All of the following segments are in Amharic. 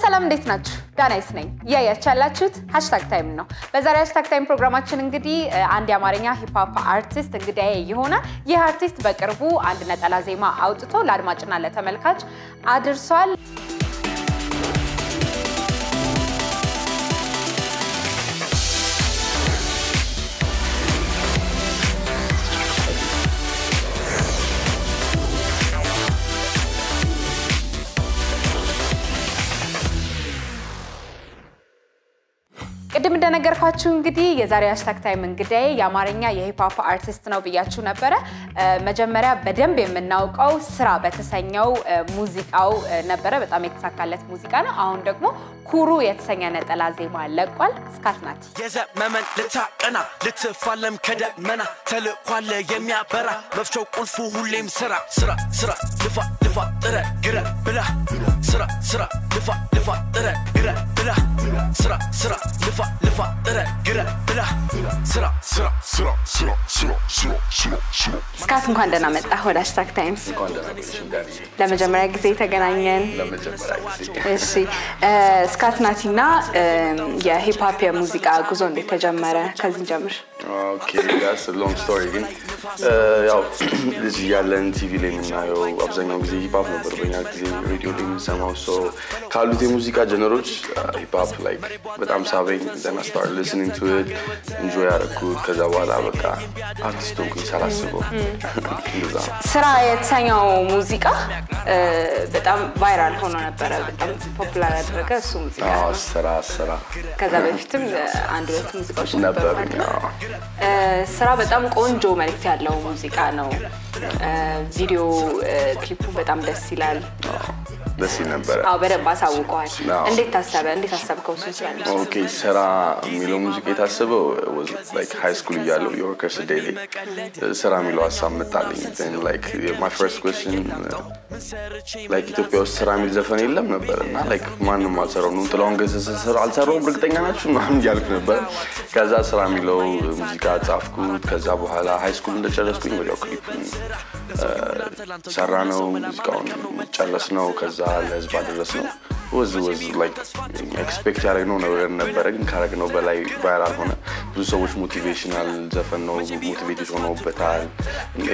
ሰላም እንዴት ናችሁ? ዳናይት ነኝ። ያያቻላችሁት #ታይም ነው። በዛሬው #ታይም ፕሮግራማችን እንግዲህ አንድ የአማርኛ ሂፕ ሆፕ አርቲስት እንግዲህ ይሆናል። ይህ አርቲስት በቅርቡ አንድ ነጠላ ዜማ አውጥቶ ለአድማጭና ለተመልካች አድርሷል። ቅድም እንደነገርኳችሁ እንግዲህ የዛሬው #ታይም እንግዲህ የአማርኛ የሂፕ ሆፕ አርቲስት ነው ብያችሁ ነበር። መጀመሪያ በደንብ የምናውቀው ስራ በተሰኘው ሙዚቃው ነበር። በጣም የተሳካለት ሙዚቃ ነው። አሁን ደግሞ ኩሩ የተሰኘ ነጠላ ዜማ ለቋል። ስካት ናቲ የዘመመን ለታቀና ለተፋለም ከደመና ተልኳለ የሚያበራ መፍቸው ቁልፉ ሁሌም ስራ ስራ ስራ ልፋ ልፋ ጥረ ግረ ብላ ስራ ስራ ልፋ ልፋ ጥረ ግረ ብላ ስራ ስራ ልፋ ልፋ ጥረ ግረ ብላ ስራ ስራ ስራ ስራ ስራ ስራ ስራ ስካት እንኳን ደህና መጣህ ወደ #ታይም። ለመጀመሪያ ጊዜ ተገናኘን። እሺ ስካት ናቲና የሂፕ ሆፕ የሙዚቃ ጉዞ እንዴት ተጀመረ? ከዚህ ጀምር። Okay, that's a long story again. ያው ልጅ ያለን ቲቪ ላይ ምናየው አብዛኛው ጊዜ ሂፕ ሆፕ ነበር። በእኛ ጊዜ ሬዲዮ ላይ የምንሰማው ካሉት የሙዚቃ ጀነሮች ሂፕ ሆፕ like በጣም ሳበኝ። then I started listening to it, enjoy ያረኩት። ከዛ በኋላ በቃ አርቲስት ሆንኩኝ ሳላስበው። ስራ የተሰኘው ሙዚቃ በጣም ቫይራል ሆኖ ነበር። በጣም ፖፑላር ያደረገ እሱ ሙዚቃ ነው። ስራ ከዛ በፊትም አንድ ሁለት ሙዚቃዎች ነበር። ስራ በጣም ቆንጆ መልእክት ያለው ሙዚቃ ነው። ቪዲዮ ክሊፑ በጣም ደስ ይላል። ደስ ነበር። አዎ በደንብ አሳውቀዋል። እንዴት አሰብከው እሱን ስራ? ኦኬ ስራ የሚለው ሙዚቃ የታሰበው was like high school ያለው የወርከርስ ዴይ ላይ ስራ የሚለው ሀሳብ መጣልኝ። then like my first question like ኢትዮጵያ ውስጥ ስራ የሚል ዘፈን የለም ነበርና like ማንንም አልሰራው ነው ጥላውን ገሰሰ ስራ አልሰራው እርግጠኛ ናችሁ ምናምን ያልኩ ነበር። ከዛ ስራ የሚለው ሙዚቃ ጻፍኩት። ከዛ በኋላ high school እንደጨረስኩኝ ወዲያው ክሊፑን ሰራነው ሙዚቃውን ጨረስነው። ከዛ ለህዝብ አደረስነው። was like expect ያደረግነው ነበር ግን ካረግነው በላይ ቫይራል ሆነ። ብዙ ሰዎች ሞቲቬሽናል ዘፈን ነው ሞቲቬት ሆነውበታል።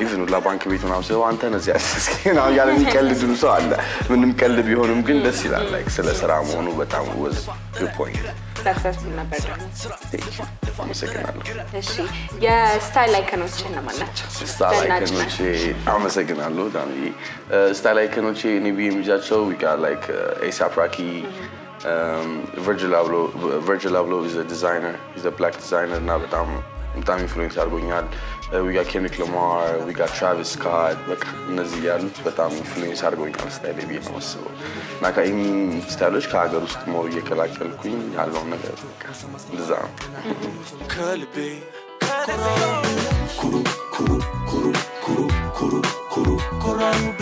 even ለባንክ ቤት ምናምን ሰው አንተ ነዚህ አስስከና ያለ የሚቀልድ ሰው አለ። ምንም ቀልድ ቢሆንም ግን ደስ ይላል like ስለ ስራ መሆኑ በጣም was good point. successful ነበር ደግሞ። አመሰግናለሁ። እሺ የስታይል አይከኖች እነማን ናቸው? ስታይል አይከኖች አመሰግናለሁ ዳኒ። ስታይል አይከኖች እኔ ቢምጃቸው we got like ASAP Rocky, Virgil Abloh is a designer. He's a black designer እና በጣም ኢንፍሉዌንስ አድርጎኛል። we got Kendrick Lamar, we got Travis Scott. በቃ እነዚህ ያሉት በጣም ኢንፍሉዌንስ አድርጎኛል ስታይል ቢዬ ነው የማስበው። እና ከኢም ስታይሎች ከሀገር ውስጥ ሞር እየቀላቀልኩኝ ያለው ነገር በቃ እንደዛ ነው። ከልቤ ኩሩ ኩሩ ኩሩ ኩሩ ኩሩ ኩሩ ኮራውብ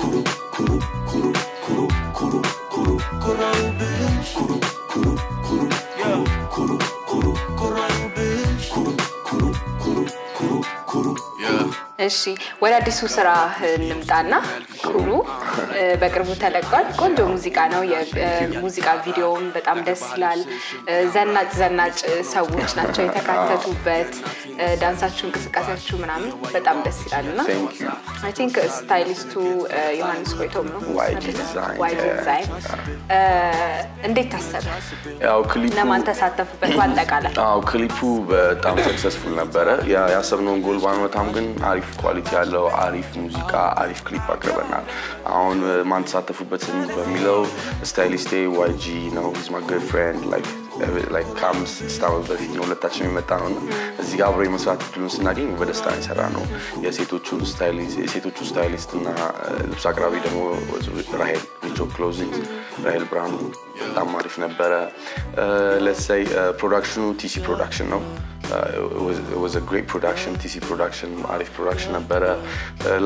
ኩሩ ኩሩ ኩሩ ኩሩ ኩሩ ኩሩ ኮራውብ ኩሩ ኩሩ ኩሩ ኩሩ ኩሩ ኮራውብ ኩሩ ኩሩ ኩሩ ኩሩ ኩሩ እሺ ወደ አዲሱ ስራ እንምጣና ኩሩ በቅርቡ ተለቋል። ቆንጆ ሙዚቃ ነው። የሙዚቃ ቪዲዮውን በጣም ደስ ይላል። ዘናጭ ሰዎች ናቸው የተካተቱበት። ዳንሳችሁ እንቅስቃሴያችሁ ምናምን በጣም ደስ ይላልና I think ስታይሊስቱ ዮሐንስ ኮይቶም ነው ዋይ ዲዛይን እንዴት ታሰበ? ያው ክሊፑ ለማን ተሳተፉበት ባጠቃላይ? ክሊፑ በጣም ሰክሰስፉል ነበረ። ያሰብነው ጎል ባንመታም ግን አሪፍ ኳሊቲ ያለው አሪፍ ሙዚቃ አሪፍ ክሊፕ አቅርበናል። አሁን ማን ተሳተፉበት በሚለው ስታይሊስቴ YG ነው። he's my good friend like comes ስታውል በፊት ነው ሁለታችን የመጣ ነውና እዚህ ጋር አብሮ መስራት ሁሉን ስናገኝ በደስታ እንሰራ ነው። የሴቶቹ ስታይሊስት እና ልብስ አቅራቢ ደግሞ ራሄል ክሎዚንግ ራሄል ብራንዱ በጣም አሪፍ ነበረ። let's say ፕሮዳክሽኑ TC ፕሮዳክሽን ነው። it was a great production TC production arif production ነበረ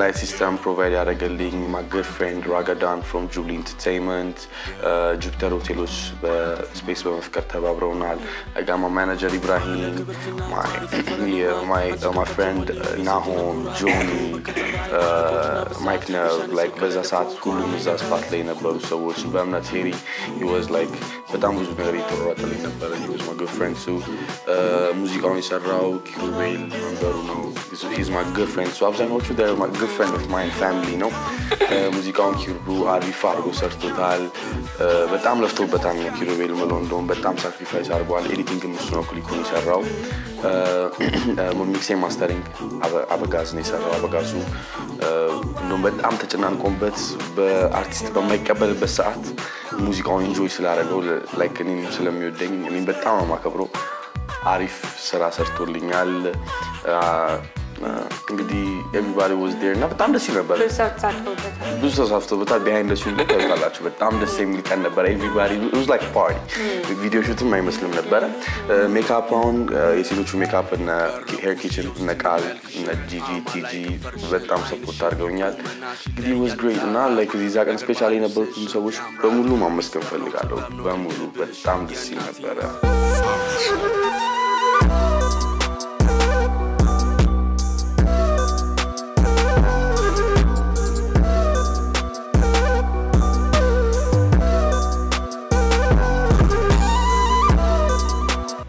light system provide ያደረገልኝ my good friend Ragadan from Jubilee Entertainment Jupiter Hotels በስፔስ በመፍቀር ተባብረውናል I got my manager Ibrahim my friend Nahom Johnny Mike Nerve like በዛ ሰዓት ሁሉም እዛ ስፓት ላይ ነበሩ ሰዎች በእምነት ሄሪ he was like በጣም ብዙ ነገር ይተዋወጣልኝ ነበር he was my good friend too ሙዚቃውን የሰራው ኪሩቤል መንበሩ ነው he's my good friend so አብዛኞቹ they're my good friend of mine family ነው ሙዚቃውን ኪሩ አሪፍ አድርጎ ሰርቶታል በጣም ለፍቶበታል ኪሩቤል መሎንዶን በጣም ሳክሪፋይስ አድርጓል ኤዲቲንግም እሱ ነው ክሊፑን የሰራው ሚክሲንግ ማስተሪንግ አበጋዝ ነው የሰራው አበጋዙ እንደውም በጣም ተጨናንቆበት በአርቲስት በማይቀበልበት ሰዓት ሙዚቃውን ኢንጆይ ስላደረገው ላይክ እኔም ስለሚወደኝ እኔም በጣም ማከብረው አሪፍ ስራ ሰርቶልኛል እንግዲህ everybody was there እና በጣም ደስ ይነበር ብዙ ተሳትፎበታል behind the scenes ታውቃላችሁ በጣም ደስ የሚል ቀን ነበር everybody it was like a party ቪዲዮ ሹትም አይመስልም ነበር ሜካፕ አሁን የሴቶቹ ሜካፕ እና ሄር ኪችን እና ቃል እና ጂጂ ቲጂ በጣም ሰፖርት አድርገውኛል እንግዲህ it was great እና like እዛ ቀን ስፔሻሊ የነበሩት ሰዎች በሙሉ ማመስገን ፈልጋለሁ በሙሉ በጣም ደስ ይል ነበር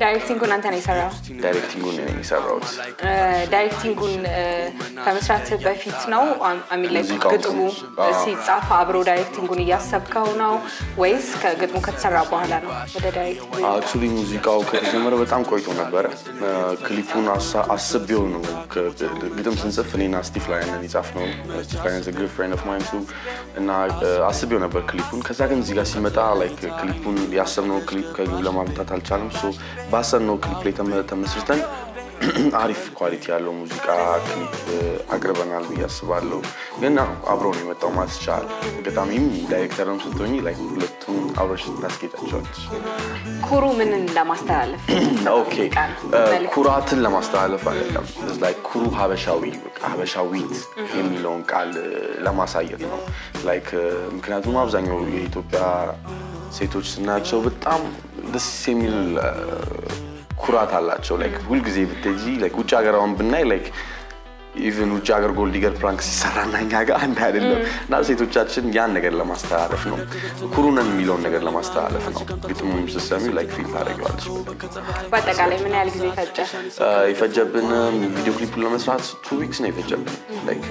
ዳይሬክቲንጉን አንተ ነው የሰራው ዳይሬክቲንጉን እኔ የሰራው ዳይሬክቲንጉን ከመስራት በፊት ነው አሚን ላይ ግጥሙ ሲጻፍ አብሮ ዳይሬክቲንጉን ያሰብከው ነው ወይስ ከግጥሙ ከተሰራ በኋላ ነው ወደ ዳይሬክቲንግ actually ሙዚቃው ከተጀመረ በጣም ቆይቶ ነበር ክሊፑን አስቤው ነው ግጥም ስንጽፍ እኔና ስቲፍ ላይነን ይጻፍ ነው ስቲፍ ላይነን is a good friend of mine too እና አስቤው ነበር ክሊፑን ከዛ ግን እዚህ ጋር ሲመጣ like ክሊፑን ያሰብነው ክሊፕ ከግብ ለማምጣት አልቻለም so ባሰነው ክሊፕ ላይ ተመስርተን አሪፍ ኳሊቲ ያለው ሙዚቃ ክሊፕ አቅርበናል ብያስባለሁ ግን አብሮ ነው የመጣው ማስቻል ገጣሚም ዳይሬክተርም ስትሆኚ ላይክ ሁለቱም አብሮሽ ታስኬታቸዋለሽ ኩሩ ምንን ለማስተላለፍ ኦኬ ኩራትን ለማስተላለፍ አይደለም ላይክ ኩሩ ሀበሻዊት የሚለውን ቃል ለማሳየት ነው ላይክ ምክንያቱም አብዛኛው የኢትዮጵያ ሴቶች ስናቸው በጣም ደስ የሚል ኩራት አላቸው ላይክ ሁሉ ጊዜ ብትጂ ላይክ ውጭ ሀገራውን ብናይ ላይክ even ውጭ ሀገር ጎልድ ዲገር ፕራንክ ሲሰራናኛ ጋር አንድ አይደለም እና ሴቶቻችን ያን ነገር ለማስተላለፍ ነው ኩሩነን የሚለውን ነገር ለማስተላለፍ ነው ግጥሙም ሲሰሚ ላይክ ፊል ታደርጋለች በአጠቃላይ ምን ያህል ጊዜ ይፈጀብን ቪዲዮ ክሊፑን ለመስራት 2 weeks ነው ይፈጀብን ላይክ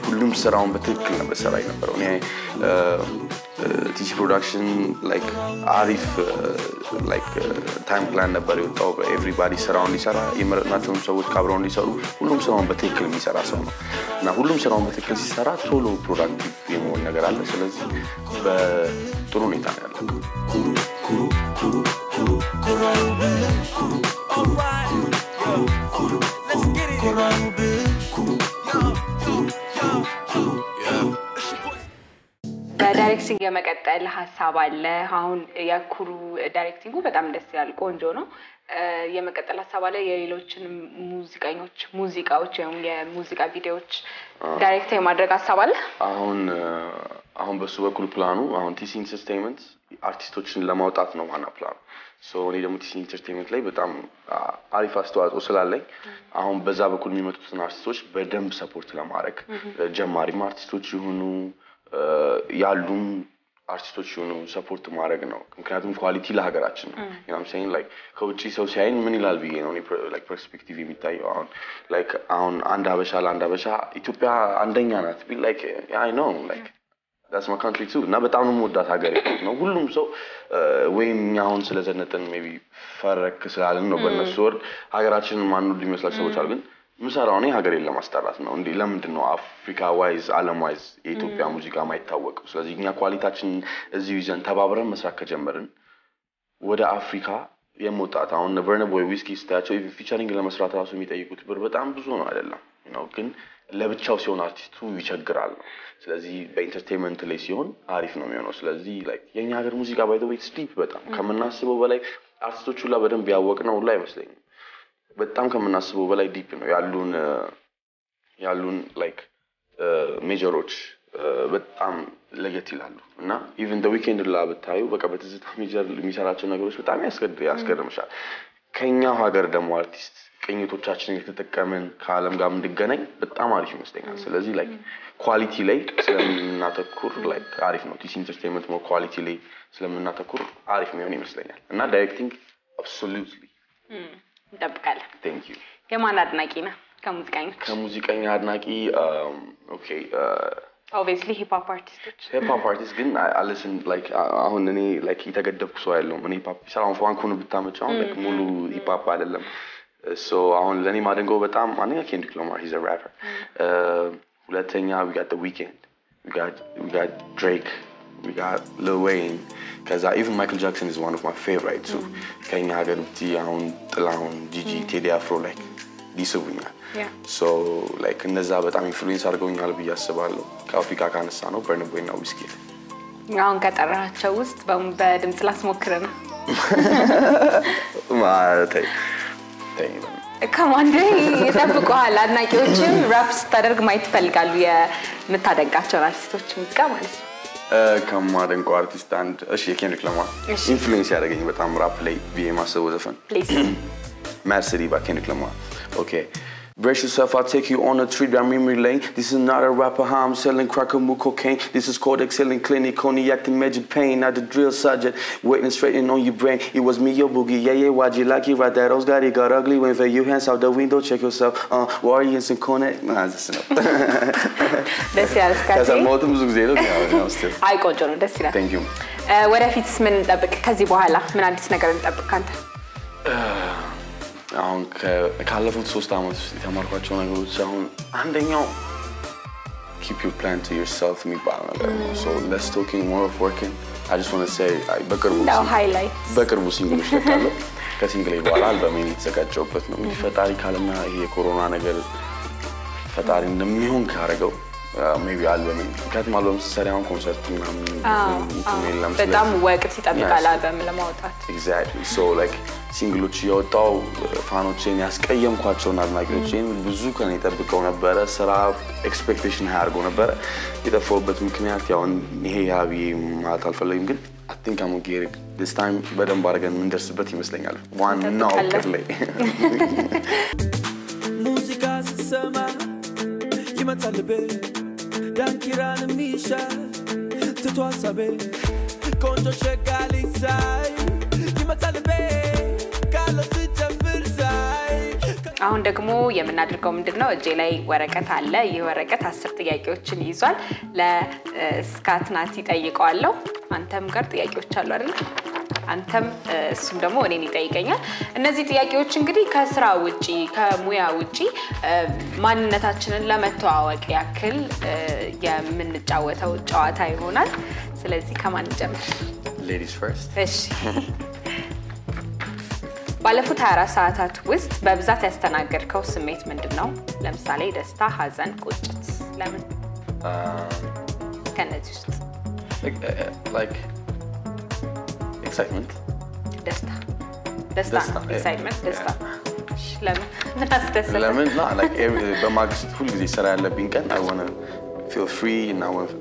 ሁሉም ስራውን በትክክል ነበር ሰራይ ነበር እኔ TC production like arif like time plan ነበር የወጣው everybody surround ይሰራ የመረጥናቸው ሰዎች ካብረው እንዲሰሩ ሁሉም ስራውን በትክክል የሚሰራ ሰው ነው እና ሁሉም ስራውን በትክክል ሲሰራ ቶሎ ፕሮዳክቲቭ የመሆን ነገር አለ ስለዚህ በጥሩ ሁኔታ ነው ያለው ዳይሬክቲንግ የመቀጠል ሐሳብ አለ አሁን ያኩሩ ዳይሬክቲንጉ በጣም ደስ ያለ ቆንጆ ነው የመቀጠል ሐሳብ አለ የሌሎችን ሙዚቃዎች ወይም የሙዚቃ ቪዲዮዎች ዳይሬክት የማድረግ ሐሳብ አለ አሁን በሱ በኩል ፕላኑ አሁን ቲሲ ኢንተርቴይንመንት አርቲስቶችን ለማውጣት ነው ዋና ፕላኑ እኔ ደግሞ ቲሲ ኢንተርቴይንመንት ላይ በጣም አሪፍ አስተዋጽኦ ስላለኝ አሁን በዛ በኩል የሚመጡትን አርቲስቶች በደንብ ሰፖርት ለማድረግ ጀማሪም አርቲስቶች ይሁኑ ያሉም አርቲስቶች ሆኖ ሰፖርት ማድረግ ነው ምክንያቱም ኳሊቲ ለሀገራችን ነው you know I'm saying like ከውጪ ሰው ሲያይን ምን ይላል ብዬ ነው like perspective የሚታየው አሁን አንድ አበሻ ኢትዮጵያ አንደኛ ናት ቢ like I know like that's my country too እና በጣም ነው ወዳት ሀገሬ ነው ሁሉም ሰው ወይም አሁን ስለዘነጠን maybe ፈረክ ስላልን ነው በእነሱ ወርድ ሀገራችንን ማን ነው ሊመስላል ሰዎች አሉ ግን ምሳራው ነው ሀገሬን ለማስተዳደር ነው እንዴ ለምንድን ነው አፍሪካ ዋይዝ አለም ዋይዝ የኢትዮጵያ ሙዚቃ ማይታወቀው ስለዚህ እኛ ኳሊቲያችን እዚሁ ይዘን ተባብረን መስራት ከጀመርን ወደ አፍሪካ የሞጣት አሁን ነቨርነ ቦይ ዊስኪ ስታቸው ፊቸሪንግ ለመስራት ራሱ የሚጠይቁት ብር በጣም ብዙ ነው አይደለም ነው ግን ለብቻው ሲሆን አርቲስቱ ይቸግራል ስለዚህ በኢንተርቴይንመንት ላይ ሲሆን አሪፍ ነው የሚሆነው ስለዚህ ላይክ የኛ ሀገር ሙዚቃ ባይ ዘ ዌይ ስቲፕ በጣም ከመናስበው በላይ አርቲስቶቹ ሁላ በደንብ ያወቅነው ሁላ አይመስለኝም በጣም ከምናስበው በላይ ዲፕ ነው ያሉን like ሜጀሮች በጣም ለየት ይላሉ እና even the weekend ላብታዩ በቃ በትዝታ ሜጀር የሚሰራቸው ነገሮች በጣም ያስገርምሻል ከኛ ሀገር ደግሞ አርቲስት ቅኝቶቻችንን የተጠቀመን ከዓለም ጋር እንድገናኝ በጣም አሪፍ ይመስለኛል ስለዚህ like ኳሊቲ ላይ ስለምናተኩር like አሪፍ ነው ቲስ ኢንተርቴይንመንት ሞር ኳሊቲ ላይ ስለምናተኩር አሪፍ ነው ይመስለኛል እና ዳይሬክቲንግ absolutely እንጠብቃለን thank you የማን አድናቂ ነህ ከሙዚቀኛ አድናቂ okay obviously hip hop artists ግን I listen like አሁን እኔ like የተገደብኩ ሰው አይደለም እኔ ሂፕ ሆፕ ሰራውን ፋንኩን ብታመጫው like ሙሉ ሂፕ ሆፕ አይደለም so አሁን ለኔ ማደንገው በጣም አንደኛ Kendrick Lamar he's a rapper ሁለተኛ we got The Weeknd we got Drake we got Lil Wayne cuz even Michael Jackson is one of my favorites so ከኛ ሀገር አሁን ጥላሁን Gigi Teddy Afro like ዲስውኛል so like እነዛ በጣም ኢንፍሉዌንስ አድርገውኛል ብያስባለሁ ከአፍሪካ ካነሳ ነው በርንቦይ እና ዊስኪ አሁን ከጠራቸው ውስጥ በድምጽ ላስሞክረና ማለቴ ከማንዴ ይጠብቁሃል አድናቂዎችም ራፕ ስታደርግ ማየት ፈልጋሉ የምታደንቃቸው አርቲስቶች ሙዚቃ ማለት ነው ከማደንቆ አርቲስት አንድ እሺ የኬንድሪክ ላማር ኢንፍሉዌንስ ያደረገኝ በጣም ራፕ ላይ ቢማሰው ዘፈን ፕሊዝ Mastery by Kendrick Lamar. Okay. Brace yourself, I'll take you on a trip down memory lane. This is not a rapper, how I'm selling crack and cocaine. This is called excelling clinic, cognac and major pain. Not the drill sergeant, waiting straighten on your brain. It was me, your boogie, yeah, why'd you like it right there? Those guys got ugly, when for you hands out the window, check yourself. Warriors and cognac, nah, that's enough. That's yeah, Skati. That's a motor music zero, yeah, still. I got you, that's it. Thank you. What if it's men dabek kazi bohala, men adis ነገር እንጠብቃለን አሁን ካለፉት 3 አመት የተማርኳቸው ነገሮች አሁን አንደኛው keep your plan to yourself የሚባለው ነገር ነው so let's talking more of working I just want to say በቅርቡ ሲንግሎች ተካለ ከሲንግሌ በኋላ አልበሜን የተዘጋጀውበት ነው ፈጣሪ ካለና ይሄ የኮሮና ነገር ፈጣሪ እንደሚሆን ካረገው maybe አልበሜን ከትም አልበም ሰሪያውን ኮንሰርት ምናምን በጣም ወቅት ይጠብቃል አልበም ለማውጣት exactly so like ሲንግሎች ያወጣው ፋኖችን ያስቀየምኳቸውን አድናቂዎችን ብዙ ከኔ ተጠብቀው ነበር ስራ ኤክስፔክቴሽን ሃርጎ ነበር የተፈውበት ምክንያት ያው ይሄ ያቢ ማለት አልፈለግም ግን I think I'm going to get it this time በደንብ አድርገን እንደርስበት ይመስለኛል ዋናው ከላይ ሙዚቃ ሲሰማ ይመጣል ዳንኪራን ሚሻ ተቷሳበ ቆንጆ ሸጋሊ ሳይ ይመጣል አሁን ደግሞ የምናደርገው ምንድነው እጄ ላይ ወረቀት አለ ይሄ ወረቀት 10 ጥያቄዎችን ይዟል ለስካት ናቲ ጠይቀዋለሁ አንተም ጋር ጥያቄዎች አሉ አይደል አንተም እሱም ደግሞ እኔን ይጠይቀኛል እነዚህ ጥያቄዎች እንግዲህ ከስራ ውጪ ከሙያ ውጪ ማንነታችንን ለመተዋወቅ ያክል የምንጫወተው ጨዋታ ይሆናል ስለዚህ ከማን ጀምር ladies first እሺ ባለፉት 24 ሰዓታት ውስጥ በብዛት ያስተናገድከው ስሜት ምንድነው ለምሳሌ ደስታ ሐዘን ቁጭት ለምን ከነዚህ ውስጥ like excitement ደስታ excitement ደስታ ለምን አስደሰተ ለምን like በማግስት ሁሉ ጊዜ ስራ ያለብኝ ቀን I want to feel free and I want to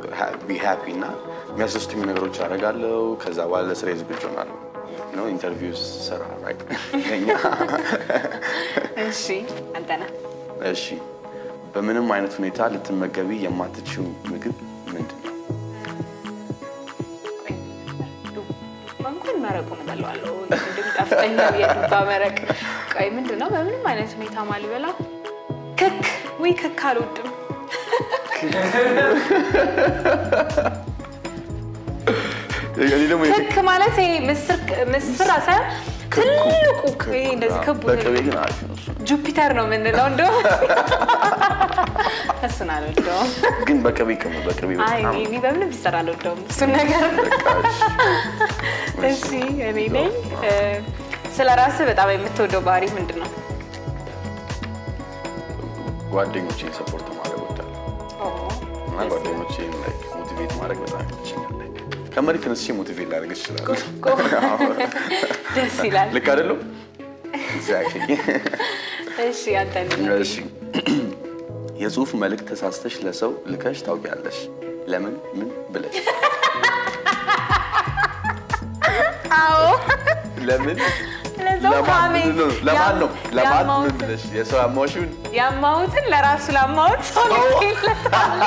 be happy እና የሚያስደስቱኝ ነገሮች አደርጋለሁ ከዛ በኋላ ለስራ ዝግጁ ሆናለሁ you know interviews sara right እሺ አንተና እሺ በምንም አይነት ሁኔታ ልትመገቢ የማትችው ምግብ ምንድነው ማንኩን መረቁ እንደላለው እንደምጣፍጠኛ የዱባ መረቅ ቆይ ምንድነው በምንም አይነት ሁኔታ ማልበላ ክክ አልወድም ክክ ማለት ምስር አሳ ትልቁ እንደዚህ ከቡ ጁፒተር ነው ምንለው እንደው አስናለው እንደው ግን በቅቤ በጣም አይ እኔ በምን ቢሰራለው እንደው እሱ ነገር እሺ እኔ ነኝ ስለራስ በጣም የምትወደው ባህሪ ምንድነው ጓደኞቼን ሰፖርት ማድረግ ወጣለሁ እና ጓደኞቼን like ሞቲቬት ማድረግ በጣም ይችላል ከመሪ ተነስቼ ሞቲቬት ላደርግ ይችላል ደስ ይላል ልክ አይደለም exactly እሺ አንተን እሺ የጽሁፍ መልእክት ተሳስተሽ ለሰው ልከሽ ታውቂያለሽ ለምን ምን ብለሽ አዎ ለምን ለማን ነው ምን ብለሽ የሰው አሞሽን ያማውትን ለራሱ ለማውት ሰው ልከለታል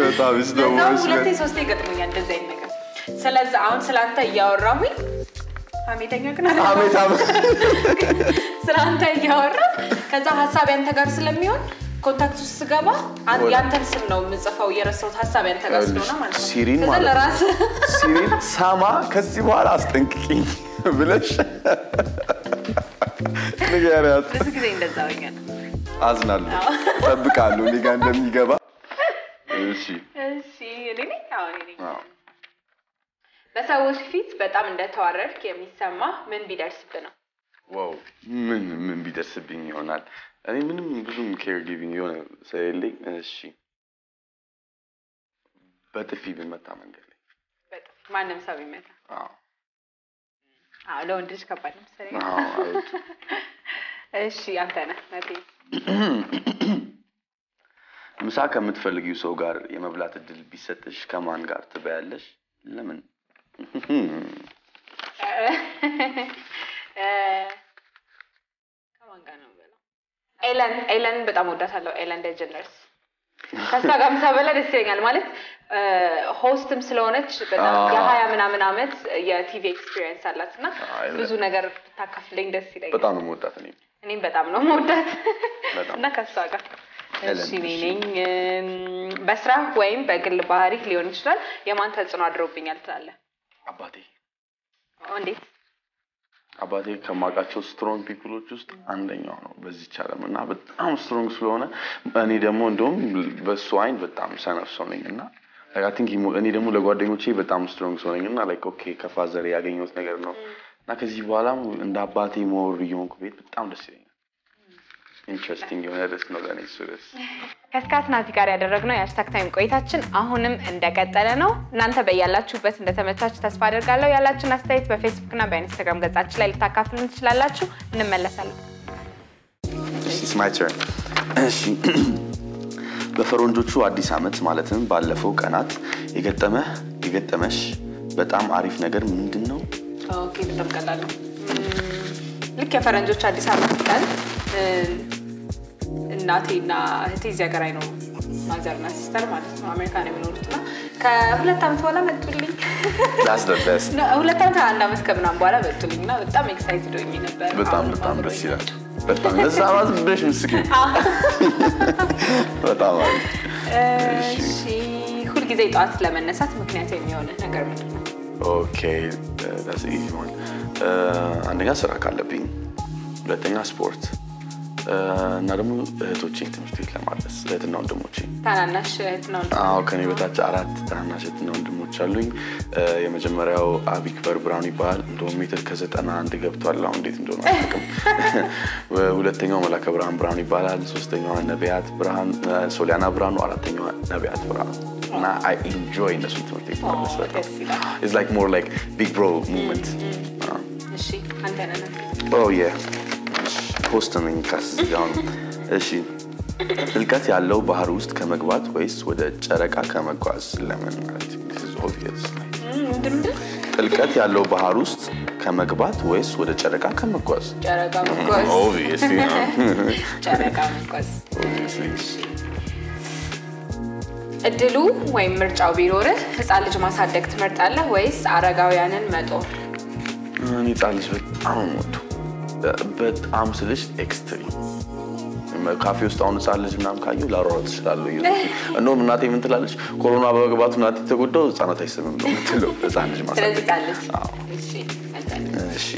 በጣም ነው ሁለቴ ሶስቴ ገጥሞኛል እንደዚህ አይነት ነገር ስለዚህ አሁን ስላንተ እያወራሁኝ አሜተኛ ግን ስላንተ እያወራ ከዛ ሐሳብ ያንተ ጋር ስለሚሆን ኮንታክት ውስጥ ገባ ያንተን ስም ነው የምጽፈው የረሳሁት ሐሳብ ያንተ ጋር ስለሆነ ማለት ነው ሲሪን ማለት ሲሪን ሳማ ከዚህ በኋላ አስጠንቅቂኝ ብለሽ ንገሪያት ብዙ ጊዜ እንደዛ ወኛል አዝናለሁ ተጠብቃለሁ እኔ ጋር እንደሚገባ እሺ እኔ አዎ በሰዎች ፊት በጣም እንደተዋረድክ የሚሰማ ምን ቢደርስብህ ነው ዋው ምን ቢደርስብኝ ይሆናል እኔ ምንም ብዙም ኬር ጊቪንግ የሆነ ሰይልኝ እሺ በጥፊ ብመታ መንገድ ላይ በጥፊ ማንም ሰው ቢመታ አዎ ለወንድ ልጅ ከባድ ነው መሰለኝ እሺ አንተ ነህ ናቲ ምሳ ከምትፈልጊው ሰው ጋር የመብላት እድል ቢሰጥሽ ከማን ጋር ትበያለሽ ለምን ከማን ጋር ነው በለው ኤለን በጣም ወዳታለሁ ኤለን ዴጀነርስ ከሷ ጋር ምሳ በላ ደስ ይለኛል ማለት ሆስትም ስለሆነች በጣም የ20 ምናምን አመት የቲቪ ኤክስፒሪየንስ አላትና ብዙ ነገር ታካፍለኝ ደስ ይለኛል በጣም ነው የምወዳት እኔም በጣም ነው የምወዳት እና ከሷ ጋር እሺ ነኝ በስራ ወይም በግል ባህሪ ሊሆን ይችላል የማን ተጽዕኖ አድሮብኛል ትላለህ አባቴ እንዴት አባቴ ከማቃቸው ስትሮንግ ፒፕሎች ውስጥ አንደኛው ነው በዚህ ቻለምና በጣም ስትሮንግ ስለሆነ እኔ ደግሞ እንደውም በሱ አይን በጣም ሰነፍ ሰው ነኝና I think እኔ ደግሞ ለጓደኞቼ በጣም ስትሮንግ ሰው ነኝና like okay ከፋዘር ያገኘሁት ነገር ነው እና ከዚህ በኋላ እንደ አባቴ ሞር ይሆንኩ ቤት በጣም ደስ ይለኛል ኢንትረስቲንግ የሆነ ደስ ነው ለኔ ሱስ ከስካት ናቲ ጋር ያደረግነው የሃሽታግ ታይም ቆይታችን አሁንም እንደቀጠለ ነው እናንተ በያላችሁበት እንደተመቻችሁ ተስፋ አደርጋለሁ ያላችሁን አስተያየት በፌስቡክ እና በኢንስታግራም ገጻችን ላይ ልታካፍሉን ትችላላችሁ እንመለሳለን It's my turn እሺ በፈረንጆቹ አዲስ አመት ማለትም ባለፈው ቀናት የገጠመሽ በጣም አሪፍ ነገር ምንድነው ኦኬ በጣም ቀላል ነው ልክ የፈረንጆቹ አዲስ አመት ቀን እናቴና እህቴ እዚያ ጋር ነው ማዘርና ሲስተር ማለት ነው አሜሪካን የሚኖሩትና ከሁለት አመት በኋላ መጡልኝ That's the best ሁለት አመት አንድ አመት ከምናምን በኋላ መጡልኝና በጣም ኤክሳይትድ ሆኜ ነበር በጣም ደስ ይላል በጣም ለዛማዝ ብለሽ ምስኪ በጣም እሺ ሁሉ ጊዜ ጧት ለመነሳት ምክንያት የሚሆነ ነገር ምንድነው ኦኬ that's easy one አንደኛ ስራ ካለብኝ ሁለተኛ ስፖርት እና ደግሞ እህቶቼን ትምህርት ቤት ለማድረስ እህትና ወንድሞቼ ታናናሽ እህትና ወንድሞቼ አዎ ከኔ በታች አራት ታናናሽ እህትና ወንድሞች አሉኝ የመጀመሪያው አቢክበር ብራውን ይባላል እንደውም ሜትር ከ91 ገብቷል አሁን እንዴት እንደሆነ አላውቅም ሁለተኛው መላከ ብራውን ይባላል ሶስተኛው ነቢያት ብርሃን ሶሊያና ብርሃኑ አራተኛው ነቢያት ብርሃኑ እና I enjoy እነሱ ትምህርት ቤት ማድረስ በጣም it's like more like big bro movement እሺ አንተ ነህ oh yeah ፖስተሚንግ ካስጋውን እሺ ጥልቀት ያለው ባህር ውስጥ ከመግባት ወይስ ወደ ጨረቃ ከመጓዝ ለምን ማለት this is obvious ጥልቀት ያለው ባህር ውስጥ ከመግባት ወይስ ወደ ጨረቃ ከመጓዝ ጨረቃ መጓዝ obviously ጨረቃ መጓዝ obviously እድሉ ወይ ምርጫው ቢኖርህ ህፃን ልጅ ማሳደግ ትመርጣለህ ወይስ አረጋውያንን መጦር እኔ ህፃን ልጅ በጣም ስልሽ ኤክስትሪም ካፌ ውስጥ አሁን ህፃን ልጅ ምናምን ካየሁ ላሮጥ እችላለሁ እንደውም እናቴ ምን ትላለች ኮሮና በመግባቱ እናቴ ተጎዳው ህፃናት አይሰምም ነው የምትለው ህፃን ልጅ ማሳደግ እሺ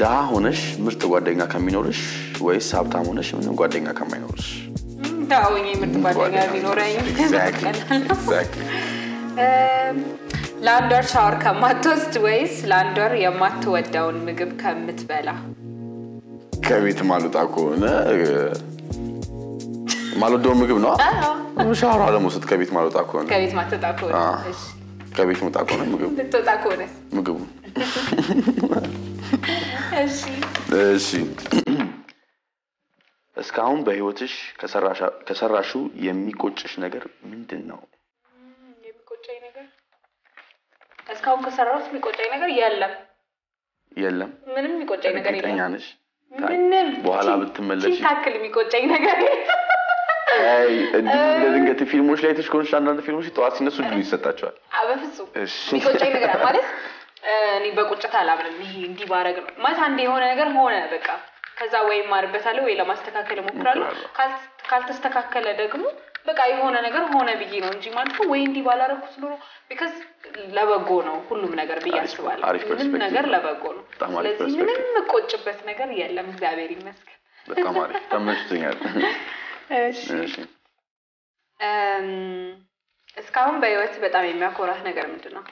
ዳ ሆነሽ ምርጥ ጓደኛ ከሚኖርሽ ወይስ ሀብታም ሆነሽ ምንም ጓደኛ ከማይኖርሽ ዳውኝ ምርጥ ጓደኛ ቢኖረኝ exactly ላንደር ሻወር ከማትወስድ ወይስ ላንደር የማትወደውን ምግብ ከምትበላ ከቤት ማሉጣ ከሆነ ማሉጣው ምግብ ነው ሻወር አለመውሰድ ከቤት ማሉጣ ከሆነ እሺ ከቤት መጣ ከሆነ ምግብ ልትወጣ ከሆነ ምግቡ እሺ እስካሁን በህይወትሽ ከሰራሹ የሚቆጭሽ ነገር ምንድነው? የሚቆጨኝ ነገር እስካሁን ከሰራሁት የሚቆጨኝ ነገር የለም ምንም የሚቆጨኝ ነገር የለም ምንም በኋላ ብትመለሽ ታክል የሚቆጨኝ ነገር አይ እንደድንገት ፊልሞች ላይ ተሽኮንሽ አንዳንድ ፊልሞች ተዋስ ሲነሱ ድሉ ይሰጣቸዋል አበፍጹም የሚቆጨኝ ነገር ማለት እኔ በቁጭት አላምንም ይሄ እንዲ ባረግ ነው ማለት አንዴ የሆነ ነገር ሆነ በቃ ከዛ ወይ ማርበታለሁ ወይ ለማስተካከል ሞክራለሁ ካልተስተካከለ ደግሞ በቃ የሆነ ነገር ሆነ ብዬ ነው እንጂ ማለት ነው ወይ እንዲ ባላረኩት ነው because ለበጎ ነው ሁሉም ነገር በያስባለሁ ምንም ነገር ለበጎ ነው ስለዚህ ምንም ቆጭበት ነገር የለም እግዚአብሔር ይመስገን በጣም አሪፍ ተመችቶኛል እሺ እስካሁን በህይወት በጣም የሚያኮራህ ነገር ምንድነው?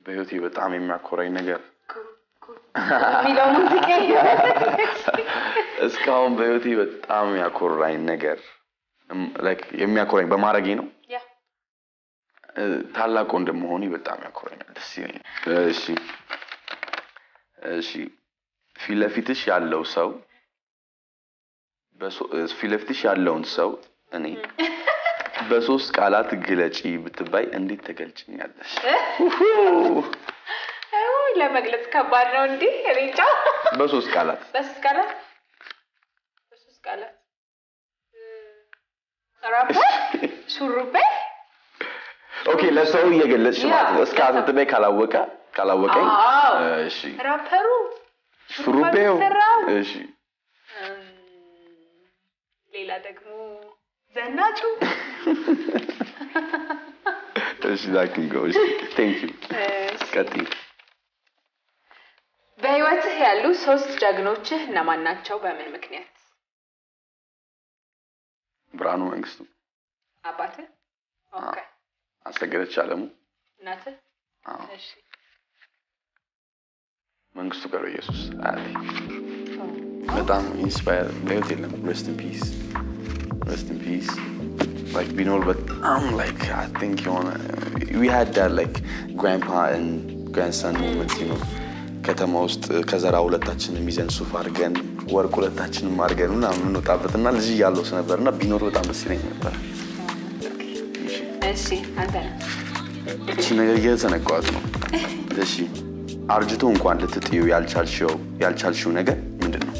በህይወቴ በጣም የሚያኮራኝ ነገር ሚለው ሙዚቃ እስካሁን በህይወቴ በጣም ያኮራኝ ነገር like የሚያኮራኝ በማረጌ ነው ያ ታላቅ እንደመሆኔ በጣም ያኮራኛል ደስ ይለኛል እሺ ፊለፊትሽ ያለው ሰው ፊለፊትሽ ያለውን ሰው እኔ በሶስት ቃላት ግለጪ ብትባይ እንዴት ተገልጭኛለሽ? ለመግለጽ ከባድ ነው እንዴ እኔንጫ በሶስት ቃላት ራፕ ሹሩቤ ኦኬ ለሰው እየገለጽሽ ማለት ነው ስካት ነቲ ካላወቀኝ እሺ ራፐሩ ሹሩቤው እሺ ሌላ ደግሞ ዘናጩ እሺ ላኪንጎሽ thank you Skati በህይወትህ ያሉ ሶስት ጀግኖችህ እነማን ናቸው በምን ምክንያት? ብራኑ መንግስቱ አባትህ ኦኬ አሰገደች አለሙ እናትህ እሺ መንግስቱ ገብረ ኢየሱስ አያቴ በጣም ኢንስፓየር በህይወት የለም rest in peace like ቢኖር በጣም like I think we had that like grandpa and grandson moment you know ከተማ ውስጥ ከዘራ ሁለታችንን ሚዘን ሱፍ አድርገን ወርቅ ሁለታችንን ማርገንና ምን ወጣበትና ልጅ ያለው ስለነበርና ቢኖር በጣም ደስ ይለኝ ነበር እሺ አንተ እቺ ነገር እየተነቀዋት ነው እሺ አርጅቶ እንኳን ልትጥዩ ያልቻልሽው ነገር ምንድነው?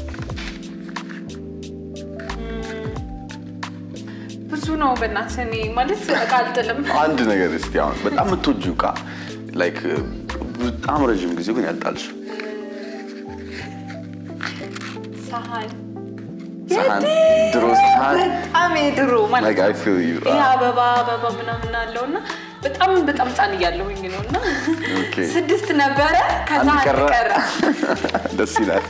ብዙ ነው በእናትህ ማለት አልጥልም አንድ ነገር እስቲ አሁን በጣም ምትወጂው ቃ like በጣም ረጅም ጊዜ ግን ያልጣልሽ ሳሃን ድሮስ በጣም የድሮ ማለት like I feel you ያ አበባ ምናምን አለውና በጣም ጻን ያለሁኝ ነውና ስድስት ነበር ከዛ ቀረ ደስ ይላል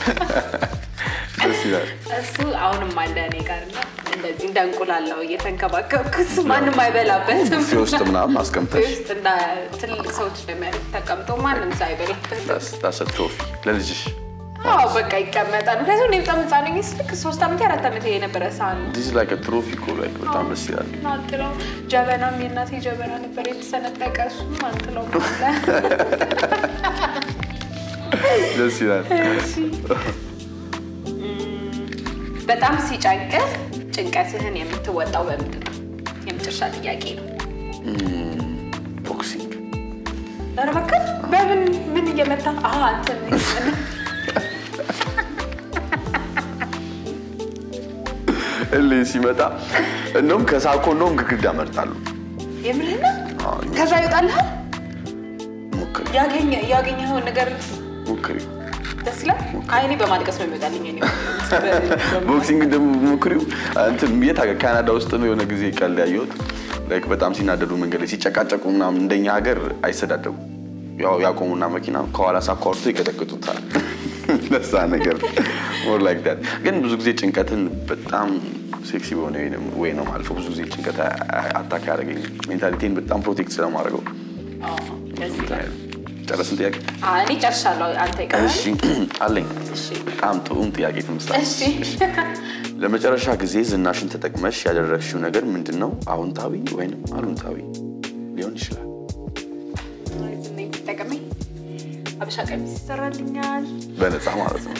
እሱ አሁንም አለ እኔ ጋርና እንደዚህ እንዳንቆላላው እየተንከባከብኩት ማንንም አይበላበትም ፊውስት ምናምን አስቀምጠሽ ፊውስት እንዳ ትልቅ ሰዎች እንደሚያደርግ ተቀምጦ ማንንም ሳይበላበት that's a trophy ለልጅሽ በቃ ይቀመጣል ከዛ ነው በጣም ጻነኝ ስልክ 3 አመት 4 አመት የነበረ ሳን this is like a trophy like በጣም ደስ ይላል ናጥለው ጀበናም የናቴ ጀበና ነበር የተሰነጠቀ እሱ ናጥለው ደስ ይላል በጣም ሲጨንቅህ ጭንቀትህን የምትወጣው በምንድን ነው? የመጨረሻ ጥያቄ ነው ቦክሲንግ አረበከ ምን እየመታ አንተ እልህ ሲመጣ እንደውም ከሳኮ እንደውም ግግዳ መርጣሉ የምርህና ከዛ ይወጣልህ ሙከራ ያገኘው ነገር ሙከሪ ደስ ይላል አይኔ በማድቀስ ነው የሚወጣልኝ እኔ ቦክሲንግ ደግሞ ሙከሪው እንትን የታገ ካናዳ ውስጥ ነው የሆነ ጊዜ ቀል ያየሁት like በጣም ሲናደዱ መንገድ ላይ ሲጨቃጨቁ ምናምን እንደኛ ሀገር አይሰዳደቡ ያቆሙና መኪና ከኋላ ሳቋርጡ ይቀጠቅጡታል ለዛ ነገር more like that ግን ብዙ ጊዜ ጭንቀትን በጣም ሴክሲ በሆነ ወይ ነው ማለት ብዙ ጊዜ ጭንቀት አታክ ያደርገኝ ሜንታሊቲን በጣም ፕሮቴክት ስለማድረገው ጨረስን ጥያቄ እኔ ጨርሻለሁ አንተ ይቀር እሺ አለኝ እሺ በጣም ጥሩ ጥያቄ ትመስላለች እሺ ለመጨረሻ ጊዜ ዝናሽን ተጠቅመሽ ያደረግሽው ነገር ምንድነው አዎንታዊ ወይንም አሉንታዊ ሊሆን ይችላል ተቀመ አብሻ ቀሚስ ሰራልኛል በነፃ ማለት ነው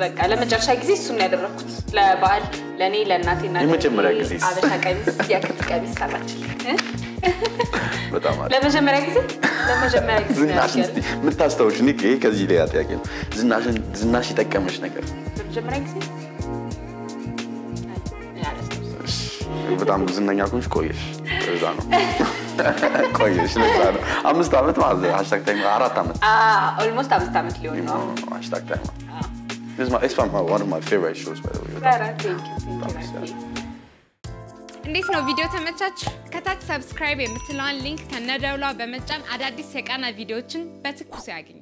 በቃ ለመጨረሻ ጊዜ እሱን ያደረኩት ለባል ለኔ ለእናቴና የመጀመሪያ ጊዜ አብሻ ቀሚስ ያከት ቀሚስ ሰራችልኝ በጣም አለ ለመጀመሪያ ጊዜ ዝናሽ እስቲ ምታስተውሽ ንክ ይሄ ከዚህ ላይ ያጥያቄ ነው ዝናሽ ይጠቀመሽ ነገር ለመጀመሪያ ጊዜ በጣም ዝነኛ ኮንሽ ቆየሽ እዛ ነው ቆየሽ ለዛ ነው 5 አመት ማለት ነው #time 4 አመት almost 5 አመት ሊሆን ነው #time It's one of my favorite shows by the way. Thank you. እንዴት ነው ቪዲዮ ተመቻችሁ? ከታች ሰብስክራይብ የምትለውን ሊንክ ከነደውሏ በመጫን አዳዲስ የቃና ቪዲዮዎችን በትኩስ ያገኙ